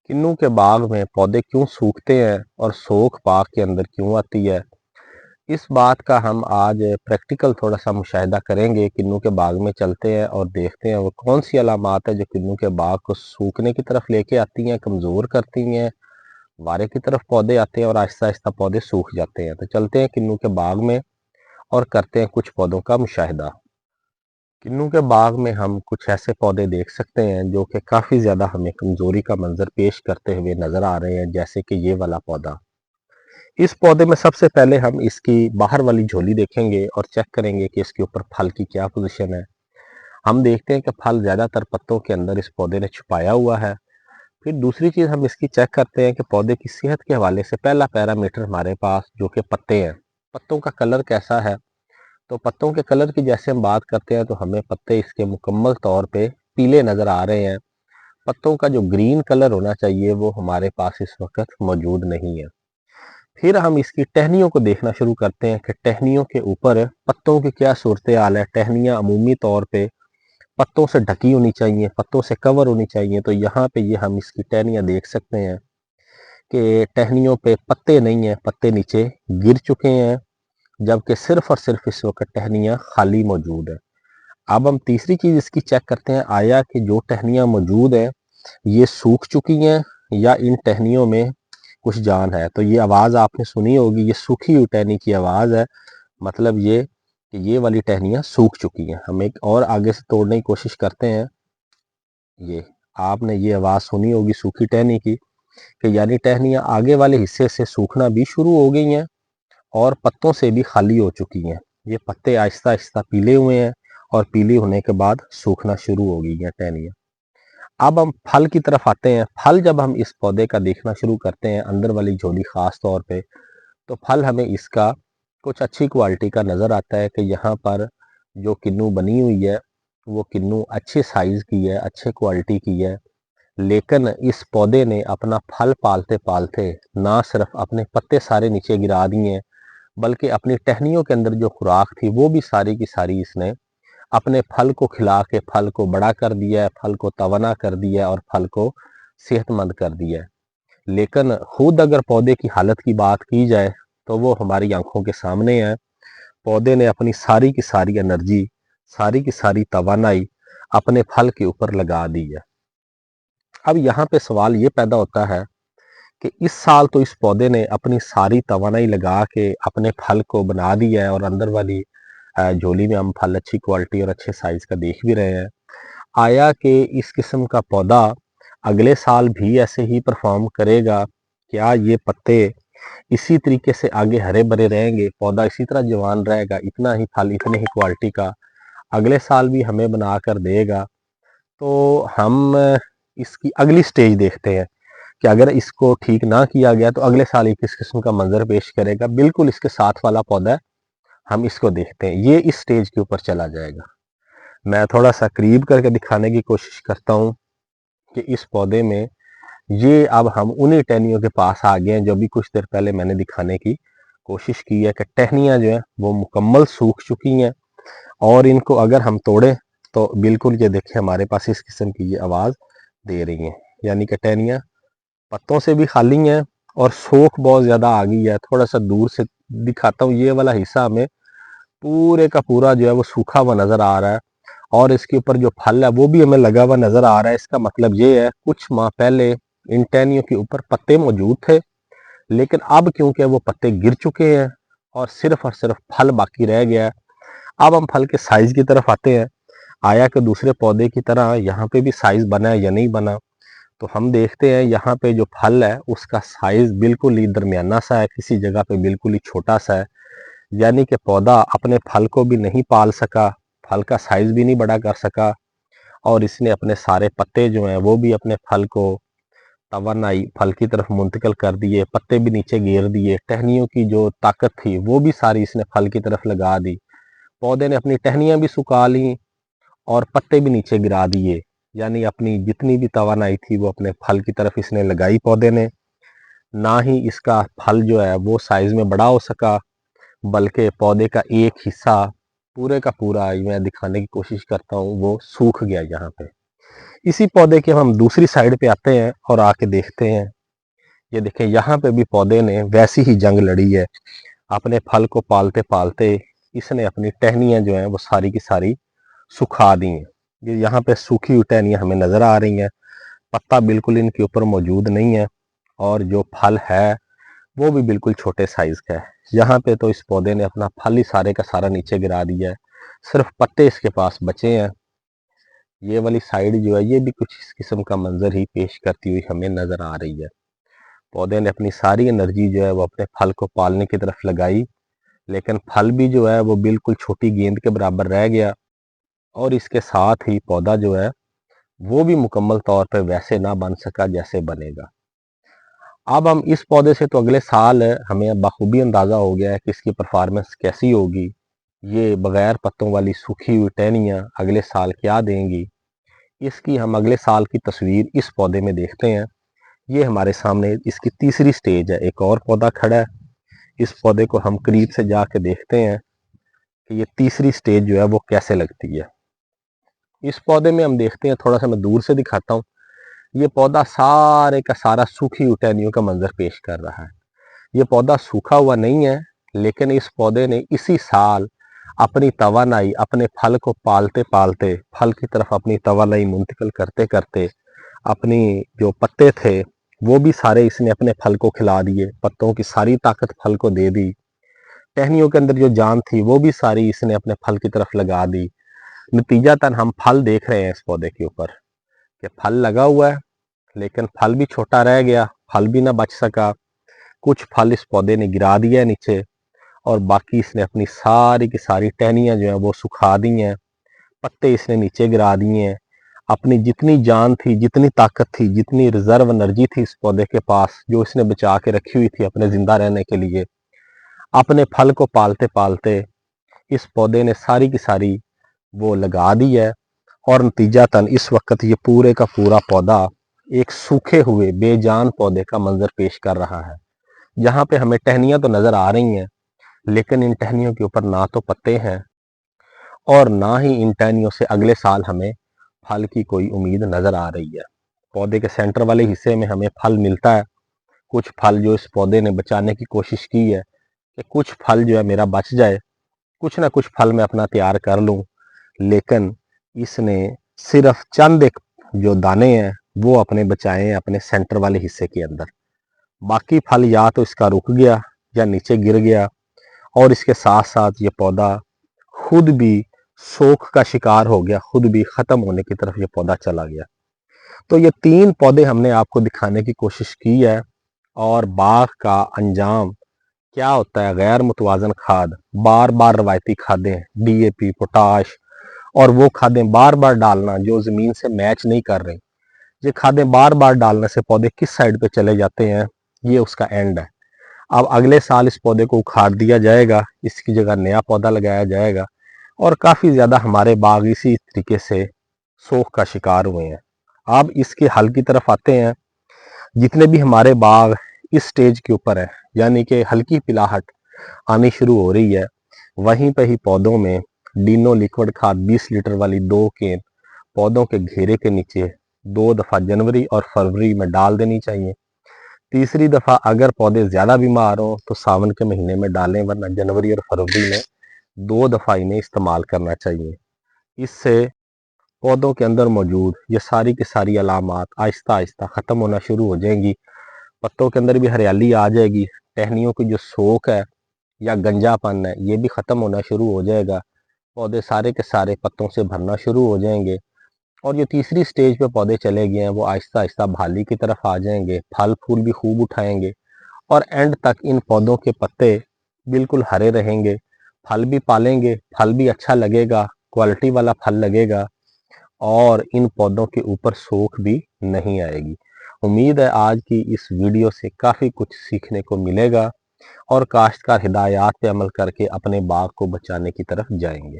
किन्नू के बाग में पौधे क्यों सूखते हैं और सोख बाग के अंदर क्यों आती है। इस बात का हम आज प्रैक्टिकल थोड़ा सा मुशाहिदा करेंगे। किन्नू के बाग में चलते हैं और देखते हैं वो कौन सी अलामात है जो किन्नू के बाग को सूखने की तरफ लेके आती हैं, कमज़ोर करती हैं। वारे की तरफ पौधे आते हैं और आहिस्ता आहिस्ता पौधे सूख जाते हैं। तो चलते हैं किन्नू के बाग में और करते हैं कुछ पौधों का मुशाहिदा। किन्नू के बाग में हम कुछ ऐसे पौधे देख सकते हैं जो कि काफ़ी ज़्यादा हमें कमज़ोरी का मंजर पेश करते हुए नज़र आ रहे हैं, जैसे कि ये वाला पौधा। इस पौधे में सबसे पहले हम इसकी बाहर वाली झोली देखेंगे और चेक करेंगे कि इसके ऊपर फल की क्या पोजीशन है। हम देखते हैं कि फल ज़्यादातर पत्तों के अंदर इस पौधे ने छुपाया हुआ है। फिर दूसरी चीज़ हम इसकी चेक करते हैं कि पौधे की सेहत के हवाले से पहला पैरामीटर हमारे पास जो कि पत्ते हैं। पत्तों का कलर कैसा है। तो पत्तों के कलर की जैसे हम बात करते हैं तो हमें पत्ते इसके मुकम्मल तौर पे पीले नज़र आ रहे हैं। पत्तों का जो ग्रीन कलर होना चाहिए वो हमारे पास इस वक्त मौजूद नहीं है। फिर हम इसकी टहनियों को देखना शुरू करते हैं कि टहनियों के ऊपर पत्तों की क्या सूरत हाल है। टहनियाँ अमूमी तौर पे पत्तों से ढकी होनी चाहिए, पत्तों से कवर होनी चाहिए। तो यहाँ पे ये हम इसकी टहनियाँ देख सकते हैं कि टहनियों पे पत्ते नहीं है, पत्ते नीचे गिर चुके हैं, जबकि सिर्फ और सिर्फ इस वक्त टहनियाँ खाली मौजूद है। अब हम तीसरी चीज़ इसकी चेक करते हैं, आया कि जो टहनियाँ मौजूद हैं ये सूख चुकी हैं या इन टहनियों में कुछ जान है। तो ये आवाज़ आपने सुनी होगी, ये सूखी हुई टहनी की आवाज़ है। मतलब ये कि ये वाली टहनियाँ सूख चुकी हैं। हम एक और आगे से तोड़ने की कोशिश करते हैं। ये आपने ये आवाज़ सुनी होगी सूखी टहनी की, कि यानी टहनियाँ आगे वाले हिस्से से सूखना भी शुरू हो गई हैं और पत्तों से भी खाली हो चुकी हैं। ये पत्ते आहिस्ता आहिस्ता पीले हुए हैं और पीले होने के बाद सूखना शुरू हो गई हैं टहनियाँ। अब हम फल की तरफ आते हैं। फल जब हम इस पौधे का देखना शुरू करते हैं, अंदर वाली झोली खास तौर पे, तो फल हमें इसका कुछ अच्छी क्वालिटी का नज़र आता है कि यहाँ पर जो किन्नू बनी हुई है वो किन्नू अच्छे साइज़ की है, अच्छे क्वालिटी की है। लेकिन इस पौधे ने अपना फल पालते पालते ना सिर्फ अपने पत्ते सारे नीचे गिरा दिए हैं, बल्कि अपनी टहनियों के अंदर जो खुराक थी वो भी सारी की सारी इसने अपने फल को खिला के फल को बड़ा कर दिया है, फल को तवाना कर दिया है और फल को सेहतमंद कर दिया है। लेकिन खुद अगर पौधे की हालत की बात की जाए तो वो हमारी आंखों के सामने है। पौधे ने अपनी सारी की सारी एनर्जी, सारी की सारी तवानाई अपने फल के ऊपर लगा दी है। अब यहाँ पे सवाल ये पैदा होता है कि इस साल तो इस पौधे ने अपनी सारी तवानाई लगा के अपने फल को बना दिया है और अंदर वाली झोली में हम फल अच्छी क्वालिटी और अच्छे साइज का देख भी रहे हैं। आया कि इस किस्म का पौधा अगले साल भी ऐसे ही परफॉर्म करेगा। क्या ये पत्ते इसी तरीके से आगे हरे भरे रहेंगे, पौधा इसी तरह जवान रहेगा, इतना ही फल इतने ही क्वालिटी का अगले साल भी हमें बना कर देगा। तो हम इसकी अगली स्टेज देखते हैं कि अगर इसको ठीक ना किया गया तो अगले साल ये किस किस्म का मंजर पेश करेगा। बिल्कुल इसके साथ वाला पौधा है, हम इसको देखते हैं, ये इस स्टेज के ऊपर चला जाएगा। मैं थोड़ा सा करीब करके दिखाने की कोशिश करता हूँ कि इस पौधे में ये अब हम उन्हीं टहनियों के पास आ गए हैं जो भी कुछ देर पहले मैंने दिखाने की कोशिश की है कि टहनियाँ जो है वो मुकम्मल सूख चुकी हैं और इनको अगर हम तोड़ें तो बिल्कुल ये देखें हमारे पास इस किस्म की ये आवाज़ दे रही हैं। यानी कि टहनियाँ पत्तों से भी खाली हैं और सोख बहुत ज़्यादा आ गई है। थोड़ा सा दूर से दिखाता हूँ, ये वाला हिस्सा हमें पूरे का पूरा जो है वो सूखा हुआ नज़र आ रहा है और इसके ऊपर जो फल है वो भी हमें लगा हुआ नज़र आ रहा है। इसका मतलब ये है कुछ माह पहले इन टहनियों के ऊपर पत्ते मौजूद थे, लेकिन अब क्योंकि वो पत्ते गिर चुके हैं और सिर्फ फल बाकी रह गया है। अब हम फल के साइज की तरफ आते हैं। आया कि दूसरे पौधे की तरह यहाँ पे भी साइज बना है या नहीं बना। तो हम देखते हैं यहाँ पे जो फल है उसका साइज बिल्कुल ही दरमियाना सा है, किसी जगह पे बिल्कुल ही छोटा सा है। यानी कि पौधा अपने फल को भी नहीं पाल सका, फल का साइज भी नहीं बड़ा कर सका और इसने अपने सारे पत्ते जो हैं वो भी अपने फल को तवानाई फल की तरफ मुंतकिल कर दिए, पत्ते भी नीचे गिर दिए, टहनियों की जो ताकत थी वो भी सारी इसने फल की तरफ लगा दी। पौधे ने अपनी टहनियाँ भी सुखा ली और पत्ते भी नीचे गिरा दिए। यानी अपनी जितनी भी तवानाई थी वो अपने फल की तरफ इसने लगाई पौधे ने। ना ही इसका फल जो है वो साइज में बड़ा हो सका, बल्कि पौधे का एक हिस्सा पूरे का पूरा मैं दिखाने की कोशिश करता हूँ वो सूख गया यहाँ पे। इसी पौधे के हम दूसरी साइड पे आते हैं और आके देखते हैं। ये देखें, यहाँ पे भी पौधे ने वैसी ही जंग लड़ी है। अपने फल को पालते पालते इसने अपनी टहनियाँ जो हैं वो सारी की सारी सुखा दी हैं। ये यहाँ पे सूखी हुई टहनियाँ हमें नज़र आ रही हैं, पत्ता बिल्कुल इनके ऊपर मौजूद नहीं है और जो फल है वो भी बिल्कुल छोटे साइज का है। यहाँ पे तो इस पौधे ने अपना फल ही सारे का सारा नीचे गिरा दिया है, सिर्फ पत्ते इसके पास बचे हैं। ये वाली साइड जो है ये भी कुछ इस किस्म का मंजर ही पेश करती हुई हमें नजर आ रही है। पौधे ने अपनी सारी एनर्जी जो है वो अपने फल को पालने की तरफ लगाई, लेकिन फल भी जो है वो बिल्कुल छोटी गेंद के बराबर रह गया और इसके साथ ही पौधा जो है वो भी मुकम्मल तौर पर वैसे ना बन सका जैसे बनेगा। अब हम इस पौधे से तो अगले साल हमें बखूबी अंदाज़ा हो गया है कि इसकी परफॉर्मेंस कैसी होगी। ये बगैर पत्तों वाली सूखी हुई टहनियाँ अगले साल क्या देंगी, इसकी हम अगले साल की तस्वीर इस पौधे में देखते हैं। ये हमारे सामने इसकी तीसरी स्टेज है। एक और पौधा खड़ा है, इस पौधे को हम करीब से जाके देखते हैं कि ये तीसरी स्टेज जो है वो कैसे लगती है। इस पौधे में हम देखते हैं, थोड़ा सा मैं दूर से दिखाता हूँ, ये पौधा सारे का सारा सूखी हुई टहनियों का मंजर पेश कर रहा है। ये पौधा सूखा हुआ नहीं है, लेकिन इस पौधे ने इसी साल अपनी तवानाई, अपने फल को पालते पालते, फल की तरफ अपनी तवानाई मुंतकिल करते करते अपनी जो पत्ते थे वो भी सारे इसने अपने फल को खिला दिए। पत्तों की सारी ताकत फल को दे दी। टहनियों के अंदर जो जान थी वो भी सारी इसने अपने फल की तरफ लगा दी। नतीजतन हम फल देख रहे हैं इस पौधे के ऊपर कि फल लगा हुआ है, लेकिन फल भी छोटा रह गया, फल भी ना बच सका। कुछ फल इस पौधे ने गिरा दिया है नीचे और बाकी इसने अपनी सारी की सारी टहनियाँ जो है वो सुखा दी हैं। पत्ते इसने नीचे गिरा दिए हैं। अपनी जितनी जान थी, जितनी ताकत थी, जितनी रिजर्व एनर्जी थी इस पौधे के पास, जो इसने बचा के रखी हुई थी अपने जिंदा रहने के लिए, अपने फल को पालते पालते इस पौधे ने सारी की सारी वो लगा दी है। और नतीजतन इस वक्त ये पूरे का पूरा पौधा एक सूखे हुए बेजान पौधे का मंजर पेश कर रहा है। यहाँ पे हमें टहनियाँ तो नजर आ रही हैं, लेकिन इन टहनियों के ऊपर ना तो पत्ते हैं और ना ही इन टहनियों से अगले साल हमें फल की कोई उम्मीद नजर आ रही है। पौधे के सेंटर वाले हिस्से में हमें फल मिलता है। कुछ फल जो इस पौधे ने बचाने की कोशिश की है कि कुछ फल जो है मेरा बच जाए, कुछ ना कुछ फल मैं अपना तैयार कर लूं, लेकिन इसने सिर्फ चंद एक जो दाने हैं वो अपने बचाए हैं अपने सेंटर वाले हिस्से के अंदर। बाकी फल या तो इसका रुक गया या नीचे गिर गया और इसके साथ साथ ये पौधा खुद भी सोख का शिकार हो गया, खुद भी खत्म होने की तरफ ये पौधा चला गया। तो ये 3 पौधे हमने आपको दिखाने की कोशिश की है। और बाग का अंजाम क्या होता है, गैर मुतवाजन खाद, बार बार रवायती खादें, डीएपी, पोटाश और वो खादें बार बार डालना जो जमीन से मैच नहीं कर रही। ये खादें बार बार डालने से पौधे किस साइड पे चले जाते हैं, ये उसका एंड है। अब अगले साल इस पौधे को उखाड़ दिया जाएगा, इसकी जगह नया पौधा लगाया जाएगा और काफी ज्यादा हमारे बाग इसी तरीके से सोख का शिकार हुए हैं। अब इसके हल की तरफ आते हैं। जितने भी हमारे बाग इस स्टेज के ऊपर है, यानी कि हल्की पिलाहट आनी शुरू हो रही है, वहीं पे ही पौधों में डीनो लिक्विड खाद 20 लीटर वाली 2 केन पौधों के घेरे के नीचे 2 दफा जनवरी और फरवरी में डाल देनी चाहिए। तीसरी दफा अगर पौधे ज्यादा बीमार हो तो सावन के महीने में डालें, वरना जनवरी और फरवरी में 2 दफा इन्हें इस्तेमाल करना चाहिए। इससे पौधों के अंदर मौजूद ये सारी की सारी अलामात आहिस्ता आहिस्ता ख़त्म होना शुरू हो जाएंगी। पत्तों के अंदर भी हरियाली आ जाएगी। टहनियों की जो सोख है या गंजापन है ये भी ख़त्म होना शुरू हो जाएगा। पौधे सारे के सारे पत्तों से भरना शुरू हो जाएंगे और जो तीसरी स्टेज पे पौधे चले गए हैं वो आहिस्ता आहिस्ता भाली की तरफ आ जाएंगे, फल फूल भी खूब उठाएंगे और एंड तक इन पौधों के पत्ते बिल्कुल हरे रहेंगे। फल भी पालेंगे, फल भी अच्छा लगेगा, क्वालिटी वाला फल लगेगा और इन पौधों के ऊपर सोख भी नहीं आएगी। उम्मीद है आज की इस वीडियो से काफ़ी कुछ सीखने को मिलेगा और काश्तकार हिदायत पे अमल करके अपने बाग को बचाने की तरफ जाएंगे।